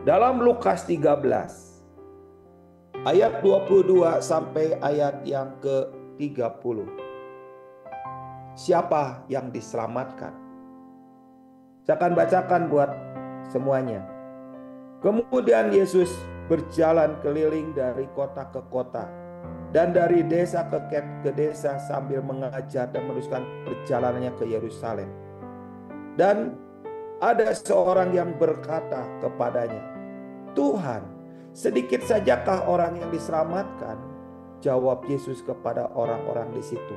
Dalam Lukas 13 ayat 22 sampai ayat yang ke-30. Siapa yang diselamatkan? Saya akan bacakan buat semuanya. Kemudian Yesus berjalan keliling dari kota ke kota dan dari desa ke desa sambil mengajar dan meneruskan perjalanannya ke Yerusalem. Dan ada seorang yang berkata kepadanya, "Tuhan, sedikit sajakah orang yang diselamatkan?" Jawab Yesus kepada orang-orang di situ,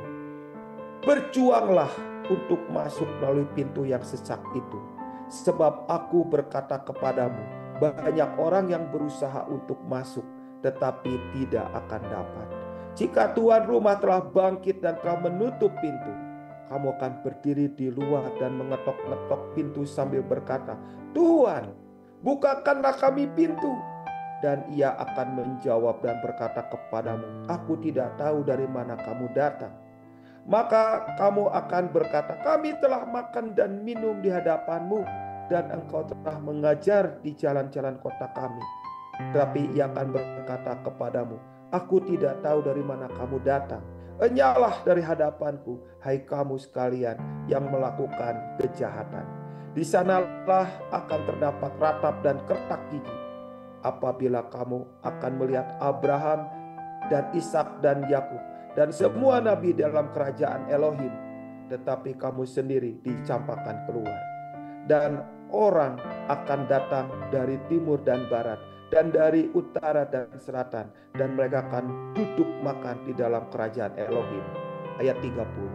"Berjuanglah untuk masuk melalui pintu yang sesak itu. Sebab aku berkata kepadamu, banyak orang yang berusaha untuk masuk, tetapi tidak akan dapat. Jika tuan rumah telah bangkit dan telah menutup pintu, kamu akan berdiri di luar dan mengetok-ngetok pintu sambil berkata, 'Tuhan, bukakanlah kami pintu.' Dan ia akan menjawab dan berkata kepadamu, 'Aku tidak tahu dari mana kamu datang.' Maka kamu akan berkata, 'Kami telah makan dan minum di hadapanmu, dan engkau telah mengajar di jalan-jalan kota kami.' Tetapi ia akan berkata kepadamu, 'Aku tidak tahu dari mana kamu datang. Enyahlah dari hadapanku, hai kamu sekalian yang melakukan kejahatan.' Di sanalah akan terdapat ratap dan kertak gigi, apabila kamu akan melihat Abraham dan Ishak dan Yakub dan semua nabi dalam kerajaan Elohim, tetapi kamu sendiri dicampakkan keluar. Dan orang akan datang dari timur dan barat, dan dari utara dan selatan, dan mereka akan duduk makan di dalam kerajaan Elohim." Ayat 30.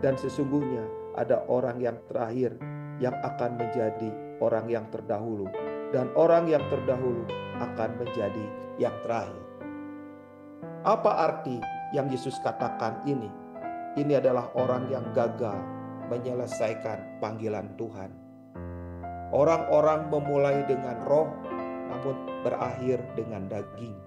"Dan sesungguhnya ada orang yang terakhir yang akan menjadi orang yang terdahulu, dan orang yang terdahulu akan menjadi yang terakhir." Apa arti yang Yesus katakan ini? Ini adalah orang yang gagal menyelesaikan panggilan Tuhan. Orang-orang memulai dengan roh, namun berakhir dengan daging.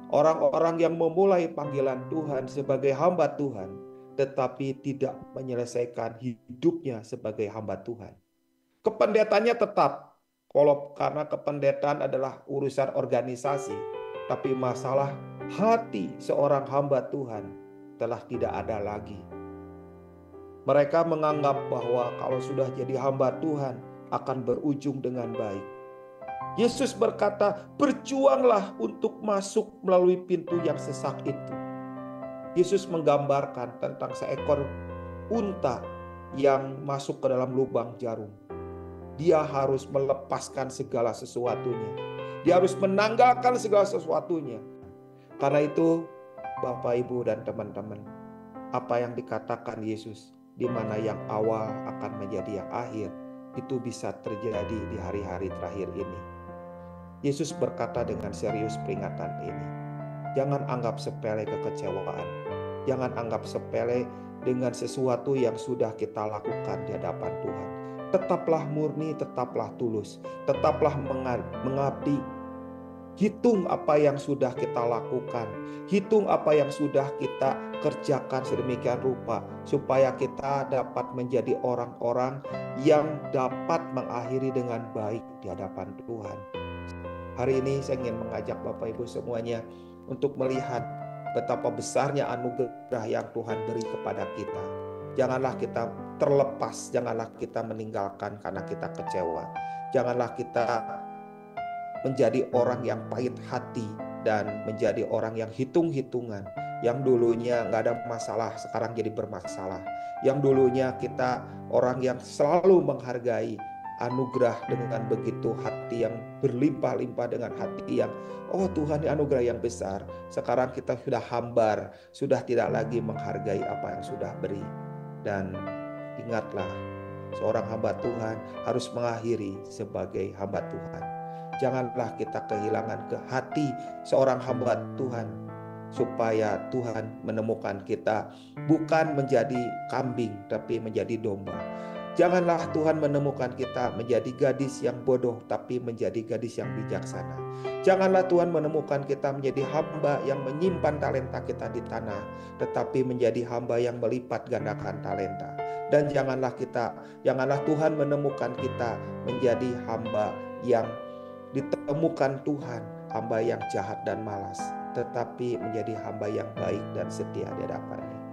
Orang-orang yang memulai panggilan Tuhan sebagai hamba Tuhan, tetapi tidak menyelesaikan hidupnya sebagai hamba Tuhan. Kependetaannya tetap, karena kependetaan adalah urusan organisasi, tapi masalah hati seorang hamba Tuhan telah tidak ada lagi. Mereka menganggap bahwa kalau sudah jadi hamba Tuhan akan berujung dengan baik. Yesus berkata, "Berjuanglah untuk masuk melalui pintu yang sesak itu." Yesus menggambarkan tentang seekor unta yang masuk ke dalam lubang jarum. Dia harus melepaskan segala sesuatunya. Dia harus menanggalkan segala sesuatunya. Karena itu, Bapak, Ibu, dan teman-teman, apa yang dikatakan Yesus, di mana yang awal akan menjadi yang akhir, itu bisa terjadi di hari-hari terakhir ini. Yesus berkata dengan serius peringatan ini, jangan anggap sepele kekecewaan. Jangan anggap sepele dengan sesuatu yang sudah kita lakukan di hadapan Tuhan. Tetaplah murni, tetaplah tulus, tetaplah mengabdi. Hitung apa yang sudah kita lakukan, hitung apa yang sudah kita kerjakan sedemikian rupa, supaya kita dapat menjadi orang-orang yang dapat mengakhiri dengan baik di hadapan Tuhan. Hari ini saya ingin mengajak Bapak Ibu semuanya untuk melihat betapa besarnya anugerah yang Tuhan beri kepada kita. Janganlah kita terlepas, janganlah kita meninggalkan karena kita kecewa. Janganlah kita menjadi orang yang pahit hati dan menjadi orang yang hitung-hitungan. Yang dulunya nggak ada masalah, sekarang jadi bermasalah. Yang dulunya kita orang yang selalu menghargai anugerah dengan begitu hati yang berlimpah-limpah, dengan hati yang, oh Tuhan, ini anugerah yang besar. Sekarang kita sudah hambar, sudah tidak lagi menghargai apa yang sudah beri. Dan ingatlah, seorang hamba Tuhan harus mengakhiri sebagai hamba Tuhan. Janganlah kita kehilangan ke hati seorang hamba Tuhan, supaya Tuhan menemukan kita bukan menjadi kambing, tapi menjadi domba. Janganlah Tuhan menemukan kita menjadi gadis yang bodoh, tapi menjadi gadis yang bijaksana. Janganlah Tuhan menemukan kita menjadi hamba yang menyimpan talenta kita di tanah, tetapi menjadi hamba yang melipat gandakan talenta. Dan janganlah Tuhan menemukan kita menjadi hamba yang ditemukan Tuhan hamba yang jahat dan malas, tetapi menjadi hamba yang baik dan setia di hadapannya.